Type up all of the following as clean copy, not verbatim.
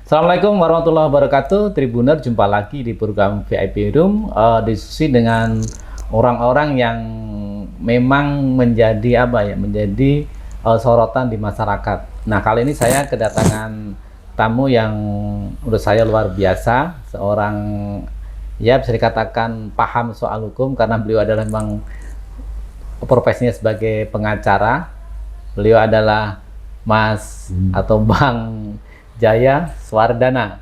Assalamualaikum warahmatullahi wabarakatuh. Tribuner, jumpa lagi di program VIP Room, diskusi dengan orang-orang yang memang menjadi menjadi sorotan di masyarakat. Nah, kali ini saya kedatangan tamu yang menurut saya luar biasa, seorang bisa dikatakan paham soal hukum karena beliau adalah memang profesinya sebagai pengacara. Beliau adalah Mas atau Bang Jaya Wardana,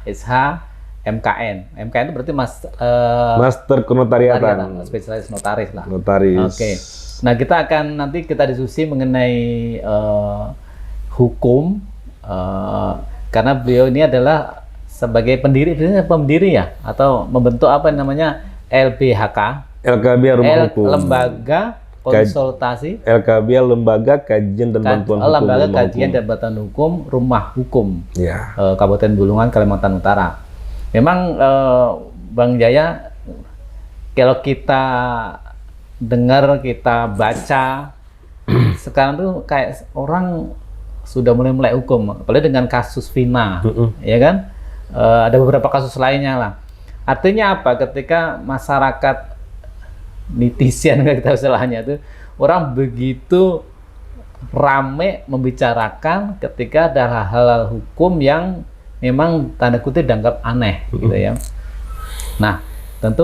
SH MKN. MKN itu berarti Master Kenotariatan, spesialis notaris lah. Notaris. Oke. Nah, nanti kita diskusi mengenai hukum, karena beliau ini adalah sebagai pendiri ya, atau membentuk LBHK, LKB Rumah Hukum. Lembaga Konsultasi LKB Lembaga Kajian dan Bantuan Hukum. Lembaga Kajian dan Bantuan Hukum Rumah Hukum. Ya. Kabupaten Bulungan, Kalimantan Utara. Memang Bang Jaya, kalau kita dengar, kita baca sekarang tuh kayak orang sudah mulai hukum, apalagi dengan kasus Vina, ya kan? Ada beberapa kasus lainnya lah. Artinya apa? Ketika masyarakat netizen, kita istilahnya itu, orang begitu rame membicarakan ketika ada hal-hal hukum yang memang tanda kutip dianggap aneh, gitu ya. Nah, tentu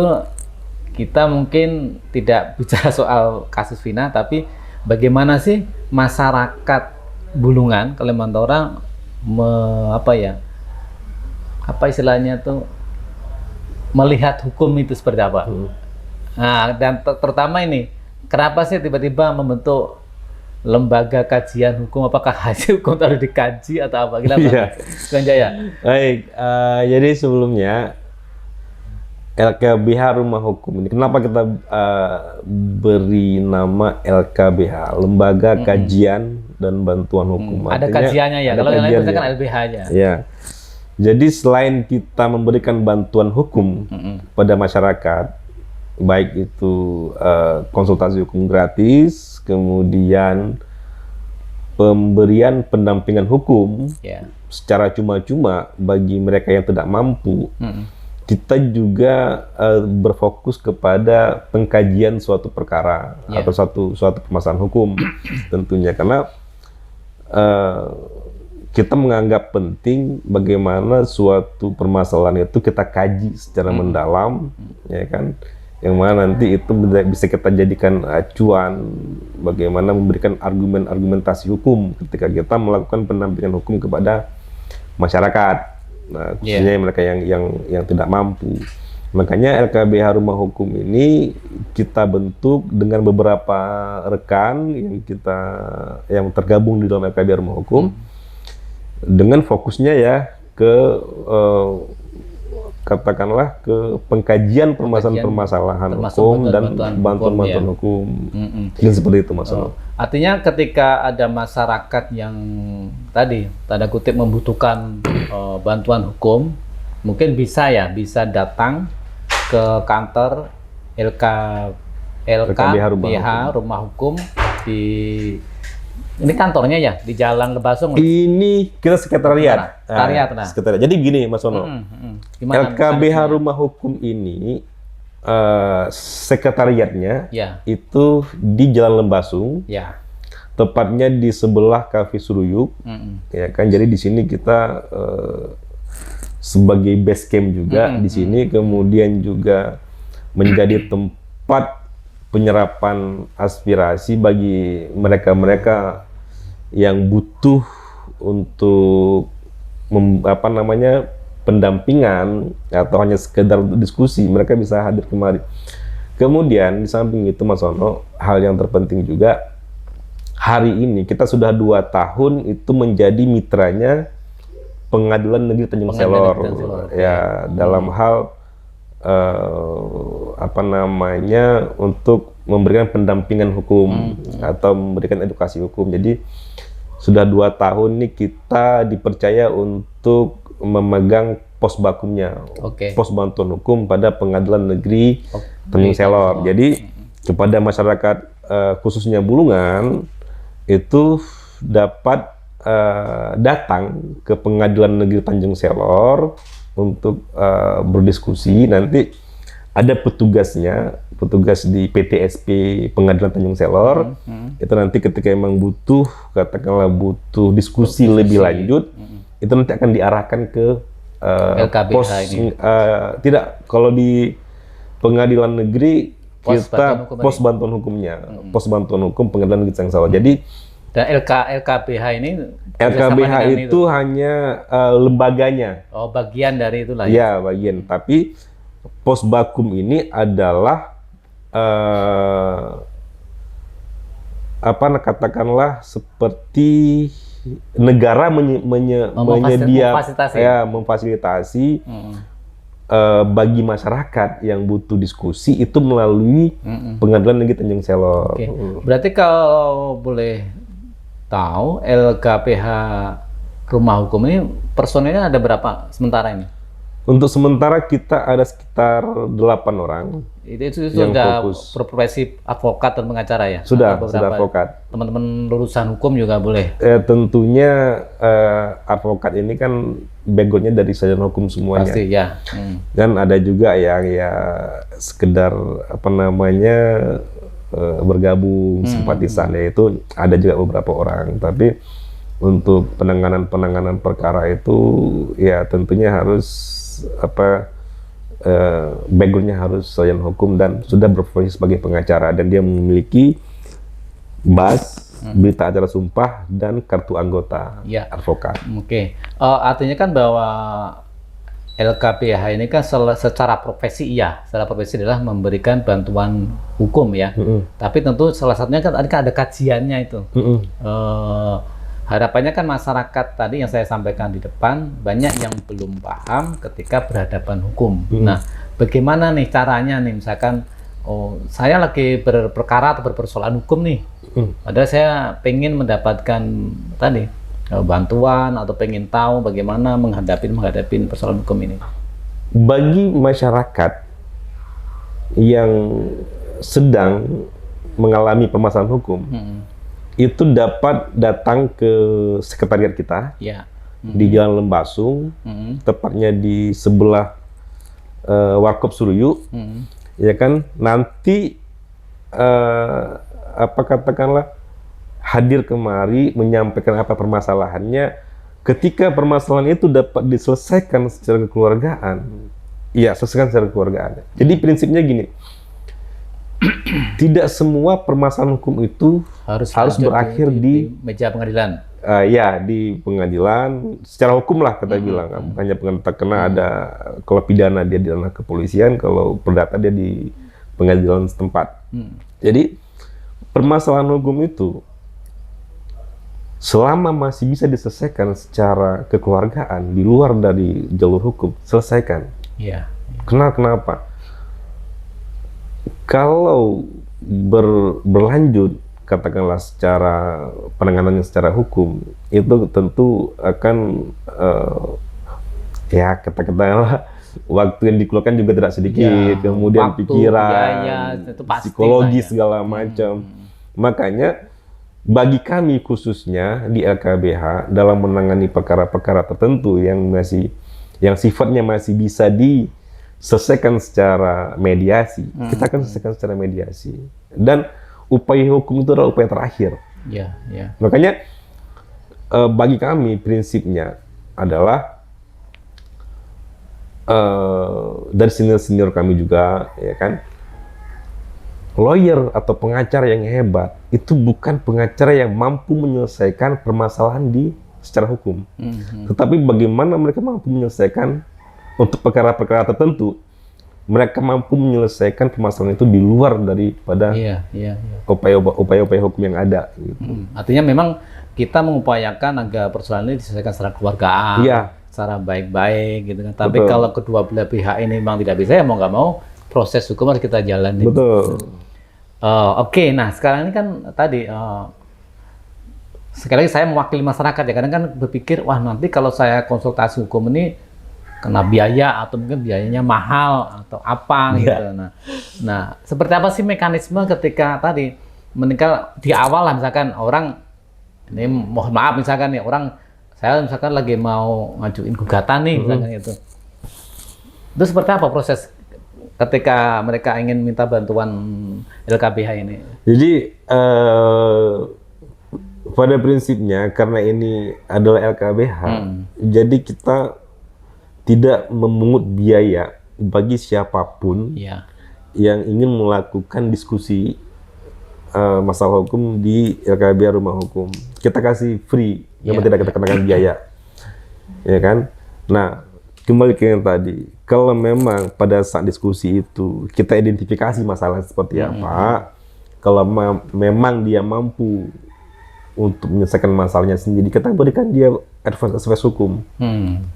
kita mungkin tidak bicara soal kasus Vina, tapi bagaimana sih masyarakat Bulungan, Kalimantan Utara, istilahnya tuh, melihat hukum itu seperti apa? Nah, dan terutama ini, kenapa sih tiba-tiba membentuk lembaga kajian hukum? Apakah hasil hukum harus dikaji atau apa? Kenapa? Bang Jaya. Baik, jadi sebelumnya LKBH Rumah Hukum ini, kenapa kita beri nama LKBH, Lembaga Kajian dan Bantuan Hukum? Ada kajiannya ya, kalau yang lain kan LBH aja. Ya. Jadi selain kita memberikan bantuan hukum pada masyarakat, baik itu konsultasi hukum gratis, kemudian pemberian pendampingan hukum secara cuma-cuma bagi mereka yang tidak mampu, kita juga berfokus kepada pengkajian suatu perkara atau suatu permasalahan hukum tentunya, karena kita menganggap penting bagaimana suatu permasalahan itu kita kaji secara mendalam, ya kan? Yang mana nanti itu bisa kita jadikan acuan bagaimana memberikan argumentasi hukum ketika kita melakukan pendampingan hukum kepada masyarakat, nah, khususnya mereka yang tidak mampu. Makanya LKBH Rumah Hukum ini kita bentuk dengan beberapa rekan yang tergabung di dalam LKBH Rumah Hukum, dengan fokusnya ya ke katakanlah ke pengkajian permasalahan hukum dan bantuan hukum. Ini seperti itu, Mas. Artinya ketika ada masyarakat yang tadi tanda kutip membutuhkan bantuan hukum, mungkin bisa datang ke kantor LKBH Rumah Hukum di kantornya ya, di Jalan Lebasung. Ini kita sekretariat. Sekretariat. Jadi gini, Mas Ono. LKBH Rumah Hukum ini sekretariatnya itu di Jalan Lembasung. Tepatnya di sebelah Cafe Suruyuk. Ya kan, jadi di sini kita sebagai base camp juga di sini, kemudian juga menjadi tempat penyerapan aspirasi bagi mereka-mereka yang butuh untuk pendampingan atau hanya sekedar diskusi, mereka bisa hadir kemari. Kemudian di samping itu, Mas Ono, hal yang terpenting juga, hari ini kita sudah 2 tahun itu menjadi mitranya Pengadilan Negeri Tanjung Selor, ya, dalam hal untuk memberikan pendampingan hukum atau memberikan edukasi hukum. Jadi sudah 2 tahun nih kita dipercaya untuk memegang pos bakumnya, pos bantuan hukum pada Pengadilan Negeri Tanjung Selor. Jadi kepada masyarakat khususnya Bulungan itu dapat datang ke Pengadilan Negeri Tanjung Selor untuk berdiskusi. Nanti ada petugas di PTSP Pengadilan Tanjung Selor. Itu nanti ketika emang katakanlah butuh diskusi lebih lanjut, itu nanti akan diarahkan ke LKBH ini. Tidak, kalau di Pengadilan Negeri kita pos bantuan hukumnya, pos bantuan hukum Pengadilan Negeri Tanjung Selor. Jadi dan LKBH ini LKBH itu hanya lembaganya. Oh, bagian dari itulah ya? Ya, bagian. Tapi pos bakum ini adalah katakanlah seperti negara memfasilitasi bagi masyarakat yang butuh diskusi itu melalui Pengadilan Negeri Tanjung Selor. Oke. Berarti kalau boleh tahu LKPH Rumah Hukum ini personilnya ada berapa sementara ini? Untuk sementara kita ada sekitar 8 orang. Itu sudah berprofesi advokat dan pengacara ya? Sudah advokat. Teman-teman lulusan hukum juga boleh? Tentunya advokat ini kan background-nya dari sarjana hukum semuanya. Pasti ya. Dan ada juga yang ya sekedar bergabung simpatisan, yaitu ada juga beberapa orang. Tapi untuk penanganan perkara itu ya tentunya harus background-nya harus sarjana hukum dan sudah berprofesi sebagai pengacara, dan dia memiliki BAS, berita acara sumpah, dan kartu anggota advokat. Oke. Artinya kan bahwa LKPH ini kan secara profesi adalah memberikan bantuan hukum ya. Tapi tentu salah satunya kan ada kajiannya itu. Harapannya kan masyarakat tadi yang saya sampaikan di depan banyak yang belum paham ketika berhadapan hukum. Nah, bagaimana nih caranya nih, misalkan saya lagi berperkara atau berpersoalan hukum nih, padahal saya pengen mendapatkan tadi bantuan atau pengen tahu bagaimana menghadapi persoalan hukum ini. Bagi masyarakat yang sedang mengalami permasalahan hukum, itu dapat datang ke sekretariat kita di Jalan Lembasung, tepatnya di sebelah Warkop Suruyu, ya kan. Nanti katakanlah hadir kemari menyampaikan apa permasalahannya. Ketika permasalahan itu dapat diselesaikan secara kekeluargaan, selesaikan secara kekeluargaan. Jadi prinsipnya gini. Tidak semua permasalahan hukum itu harus berakhir di meja pengadilan. Di pengadilan secara hukum lah kita bilang. Hanya karena ada kalau pidana dia di ranah kepolisian, kalau perdata dia di pengadilan setempat. Jadi permasalahan hukum itu selama masih bisa diselesaikan secara kekeluargaan di luar dari jalur hukum, selesaikan. Kenapa? Kalau berlanjut, katakanlah secara penanganannya secara hukum, itu tentu akan katakanlah waktu yang dikeluarkan juga tidak sedikit, kemudian waktu, pikiran, psikologi segala macam. Makanya bagi kami khususnya di LKBH dalam menangani perkara-perkara tertentu yang sifatnya masih bisa diselesaikan secara mediasi, kita akan selesaikan secara mediasi. Dan upaya hukum itu adalah upaya terakhir. Makanya bagi kami prinsipnya adalah dari senior kami juga, ya kan, lawyer atau pengacara yang hebat itu bukan pengacara yang mampu menyelesaikan permasalahan secara hukum, tetapi bagaimana mereka mampu menyelesaikan untuk perkara-perkara tertentu, mereka mampu menyelesaikan permasalahan itu di luar daripada upaya-upaya hukum yang ada. Artinya memang kita mengupayakan agar persoalan ini diselesaikan secara keluargaan, secara baik-baik, gitu kan. Tapi kalau kedua belah pihak ini memang tidak bisa, ya mau nggak mau proses hukum harus kita jalani. Oke, nah sekarang ini kan tadi sekali lagi saya mewakili masyarakat ya, kadang kan berpikir wah nanti kalau saya konsultasi hukum ini kena biaya atau mungkin biayanya mahal atau apa gitu. Nah, seperti apa sih mekanisme ketika tadi meninggal di awal lah, misalkan orang ini mohon maaf misalkan ya saya misalkan lagi mau ngajuin gugatan nih misalkan itu seperti apa proses ketika mereka ingin minta bantuan LKBH ini? Jadi pada prinsipnya karena ini adalah LKBH, jadi kita tidak memungut biaya bagi siapapun yang ingin melakukan diskusi masalah hukum di LKBH Rumah Hukum. Kita kasih free, memang tidak kita kenakan biaya, ya kan? Nah, kembali ke yang tadi, kalau memang pada saat diskusi itu kita identifikasi masalah seperti apa, kalau memang dia mampu untuk menyelesaikan masalahnya sendiri, kita berikan dia advice hukum,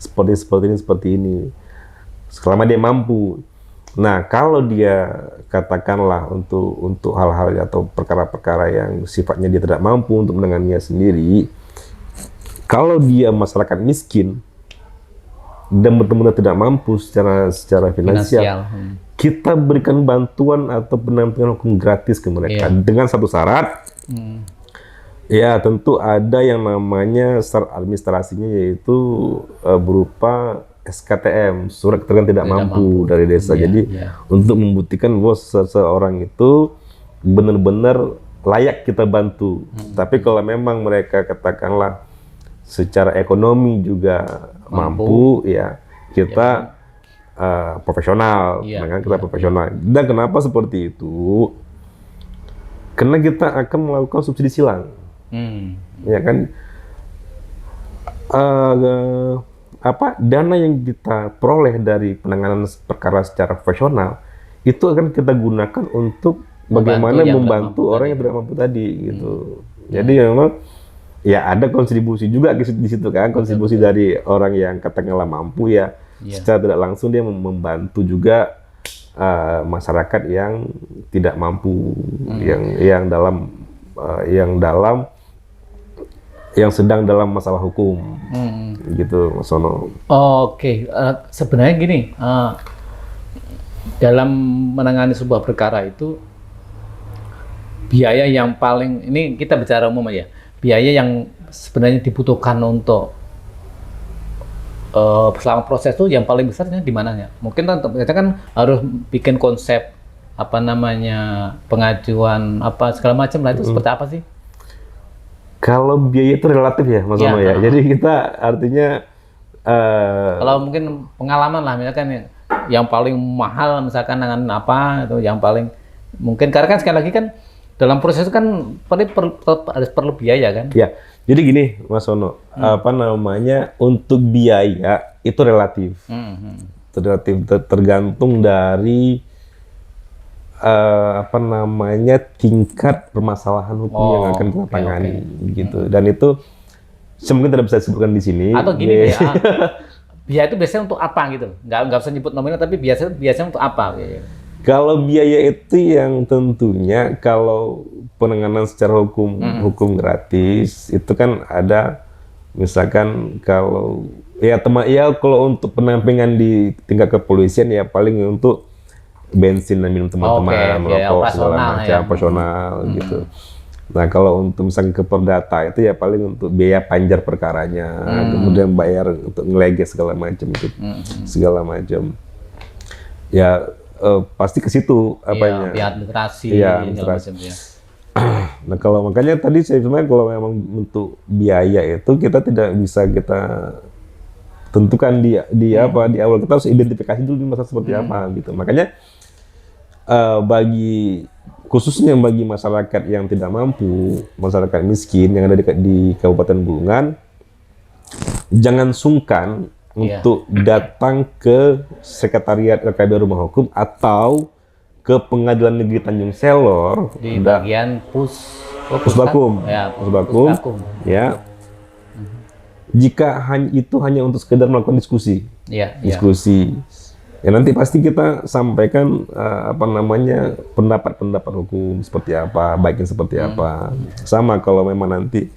seperti ini, selama dia mampu. Nah, kalau dia katakanlah untuk hal-hal atau perkara-perkara yang sifatnya dia tidak mampu untuk menanganinya sendiri, kalau dia masyarakat miskin dan benar-benar tidak mampu secara finansial, kita berikan bantuan atau pendampingan hukum gratis ke mereka dengan satu syarat. Ya, tentu ada yang namanya syarat administrasinya, yaitu berupa SKTM, surat keterangan tidak mampu dari desa. Jadi untuk membuktikan bahwa seseorang itu benar-benar layak kita bantu. Tapi kalau memang mereka katakanlah secara ekonomi juga mampu, ya kita profesional, kita profesional. Dan kenapa seperti itu? Karena kita akan melakukan subsidi silang, ya kan? Dana yang kita peroleh dari penanganan perkara secara profesional itu akan kita gunakan untuk bagaimana membantu orang yang tidak mampu tadi, gitu. Jadi memang ya ada kontribusi juga di situ kan, kontribusi dari orang yang katakanlah mampu ya, secara tidak langsung dia membantu juga masyarakat yang tidak mampu, yang sedang dalam masalah hukum, gitu, Mas Sono. Oke, sebenarnya gini, dalam menangani sebuah perkara itu biaya yang paling, ini kita bicara umum aja, biaya yang sebenarnya dibutuhkan untuk selama proses itu yang paling besarnya di mananya? Mungkin kita kan harus bikin konsep pengajuan segala macam lah, itu seperti apa sih? Kalau biaya itu relatif ya, Mas Sono ya. Jadi kita artinya kalau mungkin pengalaman lah, misalkan yang paling mahal misalkan dengan apa itu yang paling mungkin, karena kan sekali lagi kan dalam proses itu kan perlu biaya kan? Ya, jadi gini Mas Sono, untuk biaya itu relatif, tergantung dari tingkat permasalahan hukum yang akan kita tangani, gitu. Dan itu mungkin tidak bisa disebutkan di sini. Atau gini, biaya itu biasanya untuk apa gitu? Nggak usah nyebut nominal, tapi biasanya untuk apa? Kalau biaya itu yang tentunya kalau penanganan secara hukum gratis itu kan ada, misalkan kalau kalau untuk pendampingan di tingkat kepolisian ya paling untuk bensin dan minum teman-teman, merokok segala macam, operasional gitu. Nah, kalau untuk misalnya ke perdata itu ya paling untuk biaya panjar perkaranya, kemudian bayar untuk ngeleges segala macam gitu, segala macam. Ya pasti ke situ apanya. Biaya administrasi, segala macam ya. Nah, kalau makanya tadi saya sebenarnya kalau memang untuk biaya itu kita tidak bisa kita tentukan di awal, kita harus identifikasi dulu masalah seperti apa gitu. Makanya khususnya bagi masyarakat yang tidak mampu, masyarakat miskin yang ada di Kabupaten Bulungan, jangan sungkan untuk datang ke Sekretariat LKBH Rumah Hukum atau ke Pengadilan Negeri Tanjung Selor di bagian Pusbakum, ya. Jika itu hanya untuk sekedar melakukan diskusi, ya nanti pasti kita sampaikan pendapat-pendapat hukum seperti apa, baiknya seperti apa. Sama kalau memang nanti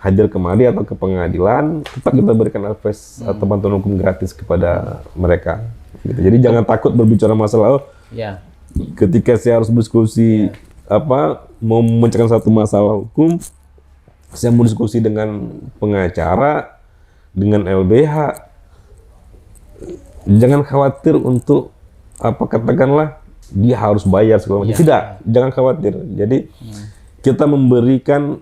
hadir kemari atau ke pengadilan, tetap kita berikan advice atau bantuan hukum gratis kepada mereka. Gitu. Jadi jangan takut berbicara masalah. Ketika saya harus berdiskusi mau memecahkan satu masalah hukum, saya mau diskusi dengan pengacara, dengan LBH, jangan khawatir untuk katakanlah dia harus bayar segala macam. Tidak, jangan khawatir. Jadi kita memberikan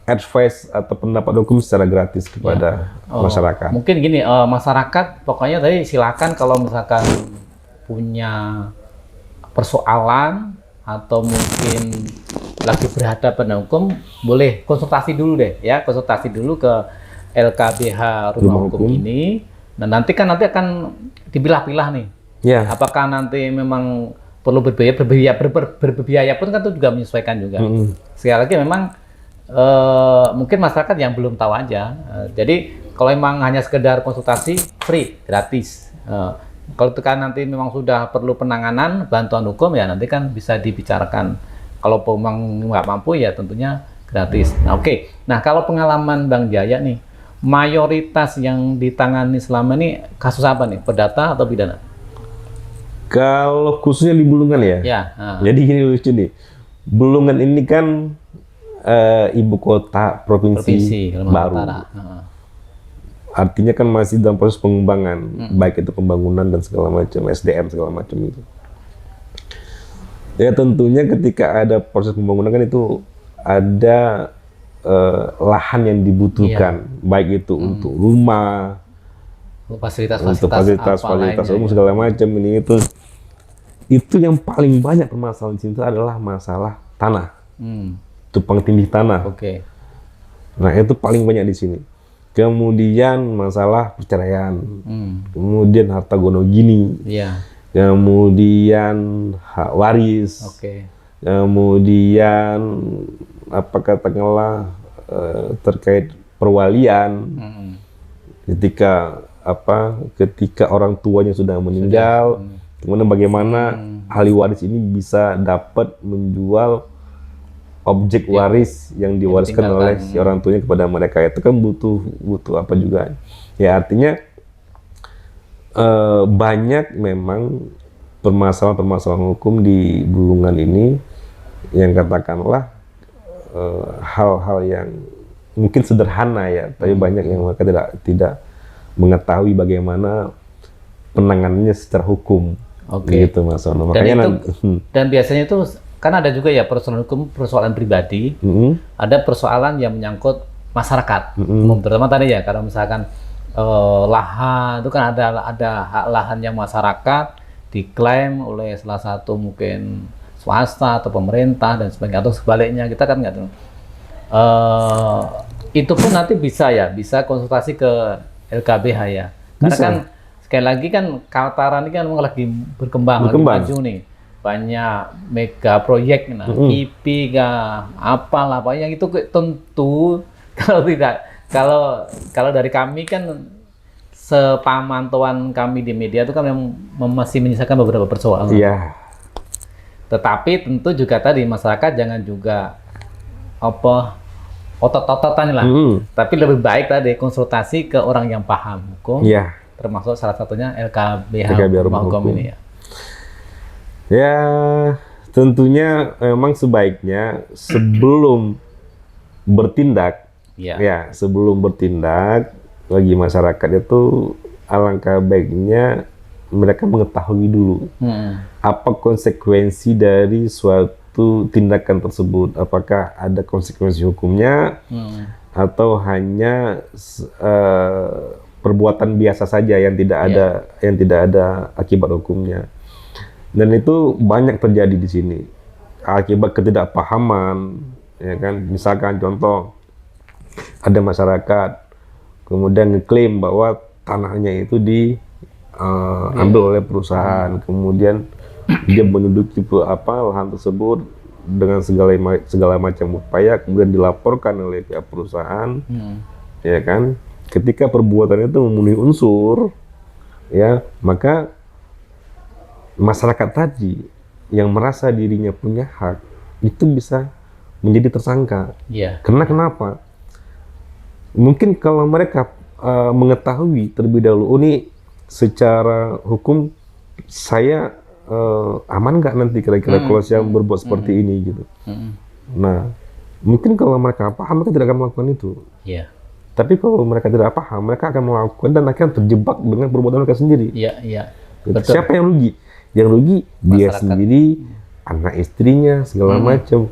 advice atau pendapat hukum secara gratis kepada masyarakat. Mungkin gini, masyarakat pokoknya tadi silakan kalau misalkan punya persoalan atau mungkin lagi berhadapan dengan hukum, boleh konsultasi dulu deh ya, konsultasi dulu ke LKBH Rumah Hukum ini. Nah nanti akan dipilah-pilah nih. Ya. Apakah nanti memang perlu berbiaya pun kan itu juga menyesuaikan juga. Sekali lagi memang mungkin masyarakat yang belum tahu aja. Jadi kalau memang hanya sekedar konsultasi free, gratis. Kalau itu kan nanti memang sudah perlu penanganan bantuan hukum ya nanti kan bisa dibicarakan. Kalau memang nggak mampu ya tentunya gratis. Nah oke. Nah kalau pengalaman Bang Jaya nih, mayoritas yang ditangani selama ini kasus apa nih? Perdata atau pidana? Kalau khususnya di Bulungan ya. Jadi gini lucu nih. Bulungan ini kan ibu kota provinsi baru. Artinya kan masih dalam proses pengembangan, baik itu pembangunan dan segala macam, SDM segala macam itu. Ya tentunya ketika ada proses pembangunan kan itu ada lahan yang dibutuhkan, baik itu untuk rumah, fasilitas umum segala macam ini itu. Itu yang paling banyak permasalahan di sini adalah masalah tanah, tumpang tindih tanah. Nah itu paling banyak di sini. Kemudian masalah perceraian, kemudian harta gono gini, kemudian hak waris, kemudian katakanlah terkait perwalian, ketika orang tuanya sudah meninggal, kemudian bagaimana ahli waris ini bisa dapat menjual objek waris yang diwariskan oleh si orang tuanya kepada mereka. Itu kan butuh apa juga ya, artinya banyak memang permasalahan hukum di Bulungan ini yang katakanlah hal-hal yang mungkin sederhana ya, tapi banyak yang mereka tidak mengetahui bagaimana penanganannya secara hukum. Gitu Mas Ono. Makanya dan biasanya itu kan ada juga ya persoalan hukum, persoalan pribadi, ada persoalan yang menyangkut masyarakat, terutama tadi ya, kalau misalkan lahan itu kan ada hak lahan yang masyarakat diklaim oleh salah satu mungkin swasta atau pemerintah dan sebagainya, atau sebaliknya kita kan nggak tahu. Itu pun nanti bisa konsultasi ke LKBH ya, karena kan sekali lagi kan Kaltara ini kan lagi berkembang, lagi maju nih. Banyak mega proyek, IP apalah yang itu tentu kalau dari kami kan sepamantauan kami di media itu kan masih menyisakan beberapa persoalan. Tetapi tentu juga tadi masyarakat jangan juga otot-ototan lah, tapi lebih baik tadi konsultasi ke orang yang paham hukum, termasuk salah satunya LKBH Rumah Hukum ini ya. Ya, tentunya memang sebaiknya sebelum bertindak, sebelum bertindak bagi masyarakat itu alangkah baiknya mereka mengetahui dulu apa konsekuensi dari suatu tindakan tersebut. Apakah ada konsekuensi hukumnya atau hanya perbuatan biasa saja yang tidak ada akibat hukumnya. Dan itu banyak terjadi di sini akibat ketidakpahaman, ya kan. Misalkan contoh, ada masyarakat kemudian ngeklaim bahwa tanahnya itu diambil oleh perusahaan, kemudian dia menduduki lahan tersebut dengan segala macam upaya, kemudian dilaporkan oleh pihak perusahaan, ya kan. Ketika perbuatan itu memenuhi unsur, ya maka masyarakat tadi yang merasa dirinya punya hak itu bisa menjadi tersangka. Karena kenapa? Mungkin kalau mereka mengetahui terlebih dahulu, ini secara hukum saya aman nggak nanti kira-kira kalau saya berbuat seperti ini gitu. Nah, mungkin kalau mereka paham, mereka tidak akan melakukan itu. Iya. Tapi kalau mereka tidak paham, mereka akan melakukan dan akhirnya terjebak dengan perbuatan mereka sendiri. Iya, iya. Gitu. Betul. Siapa yang rugi? Yang rugi dia Masyarakat. sendiri, anak istrinya, segala macam.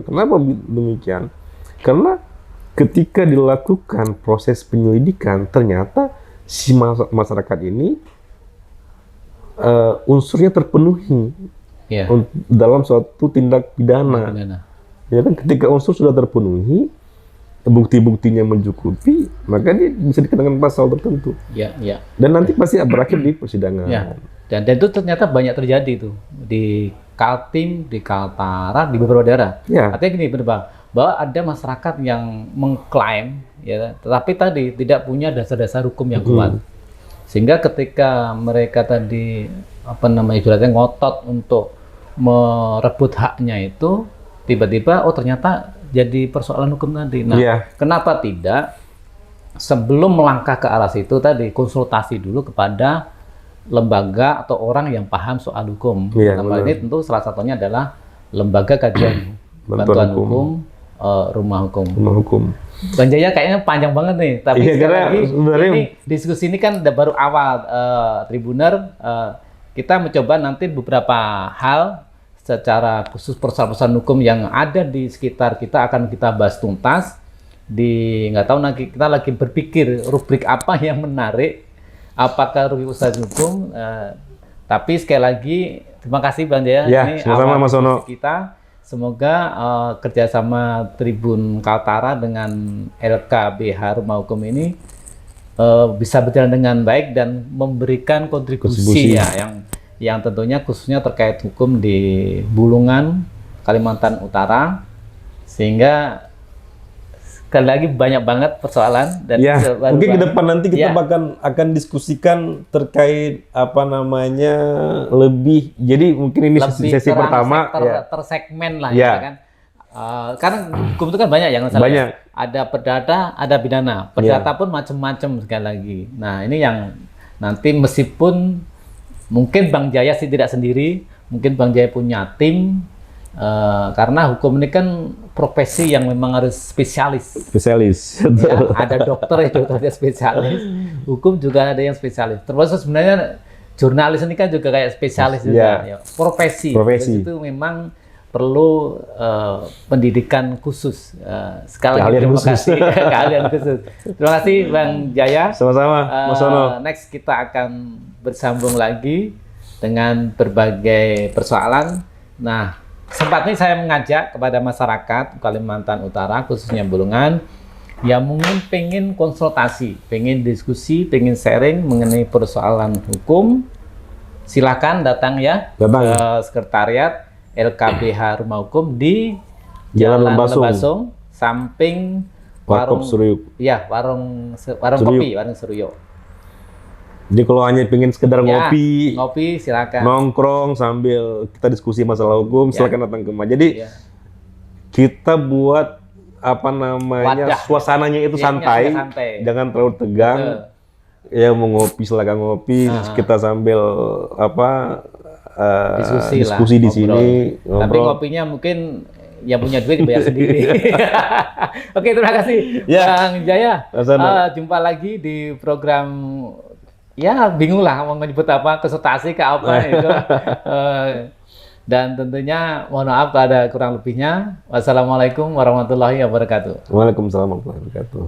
Kenapa demikian? Karena ketika dilakukan proses penyelidikan, ternyata si masyarakat ini unsurnya terpenuhi Iya. dalam suatu tindak pidana. Benar. Ya kan, ketika unsur sudah terpenuhi, bukti-buktinya mencukupi, maka dia bisa dikenakan pasal tertentu. Iya, iya. Dan nanti pasti berakhir di persidangan. Ya, dan itu ternyata banyak terjadi tuh di Kaltim, di Kaltara, di beberapa daerah. Ya. Artinya gini, benar Bang, bahwa ada masyarakat yang mengklaim, ya, tetapi tadi tidak punya dasar-dasar hukum yang kuat. Sehingga ketika mereka tadi ibaratnya ngotot untuk merebut haknya itu, tiba-tiba ternyata jadi persoalan hukum tadi. Nah, Iya. kenapa tidak sebelum melangkah ke arah situ tadi konsultasi dulu kepada lembaga atau orang yang paham soal hukum. Iya, Dalam hal benar. ini tentu salah satunya adalah lembaga kajian bantuan hukum, rumah hukum. Rumah hukum. Bang Jaya kayaknya panjang banget nih, tapi Iya, sekali karena lagi sebenarnya- ini diskusi ini kan udah baru awal, Tribuner. Kita mencoba nanti beberapa hal secara khusus persoalan-persoalan hukum yang ada di sekitar kita akan kita bahas tuntas. Nggak tahu nanti kita lagi berpikir rubrik apa yang menarik, apakah rubrik usaha hukum. Tapi sekali lagi terima kasih Bang Jaya. Ya, Ini sama-sama, awal Mas Ono. diskusi kita. Semoga kerjasama Tribun Kaltara dengan LKBH Rumah Hukum ini bisa berjalan dengan baik dan memberikan kontribusi ya yang tentunya khususnya terkait hukum di Bulungan, Kalimantan Utara, sehingga sekali lagi banyak banget persoalan dan Ya, baru mungkin ke banget. depan nanti kita Ya. akan diskusikan terkait lebih. Jadi mungkin ini Lebih sesi pertama. Ya. tersegmen lah Ya. ya kan. Karena hukum itu kan banyak yang salah. Banyak. Ada perdata, ada pidana. Perdata pun macam-macam sekali lagi. Nah, ini yang nanti meskipun mungkin Bang Jaya sih tidak sendiri, mungkin Bang Jaya punya tim, karena hukum ini kan profesi yang memang harus spesialis. Spesialis. Ya, ada dokter itu ada spesialis, hukum juga ada yang spesialis. Termasuk sebenarnya jurnalis ini kan juga kayak spesialis juga. Ya. Profesi. Profesi. Itu memang perlu pendidikan khusus. Sekali lagi Keahlian terima khusus. kasih keahlian khusus. Terima kasih Bang Jaya. Sama-sama, Mas Ono. Next kita akan bersambung lagi dengan berbagai persoalan. Nah, sempat ini saya mengajak kepada masyarakat Kalimantan Utara, khususnya Bulungan, yang mungkin pengen konsultasi, pengen diskusi, pengen sharing mengenai persoalan hukum, silakan datang ya Datang. ke sekretariat LKBH Rumah Hukum di Jalan Lembasung. Lembasung, samping Warkop Suruyuk. Ya, warung Suruyuk. kopi, warung Suryo. Jadi kalau hanya pengen sekedar Ya, ngopi, ngopi silakan. nongkrong sambil kita diskusi masalah hukum, silakan datang ke rumah. Jadi Ya. kita buat Wadah. suasananya itu Iya, santai, santai. jangan terlalu tegang. Ya mau ngopi silakan ngopi, kita sambil diskusi di ngobrol. sini, Tapi ngobrol. ngopinya mungkin yang punya duit dibayar sendiri. Oke, terima kasih Ya. Bang Jaya. Mas Ono. Jumpa lagi di program, ya bingung lah mau nyebut apa, konsultasi ke apa itu. Dan tentunya mohon maaf kalau ada kurang lebihnya. Wassalamualaikum warahmatullahi wabarakatuh. Waalaikumsalam warahmatullahi wabarakatuh.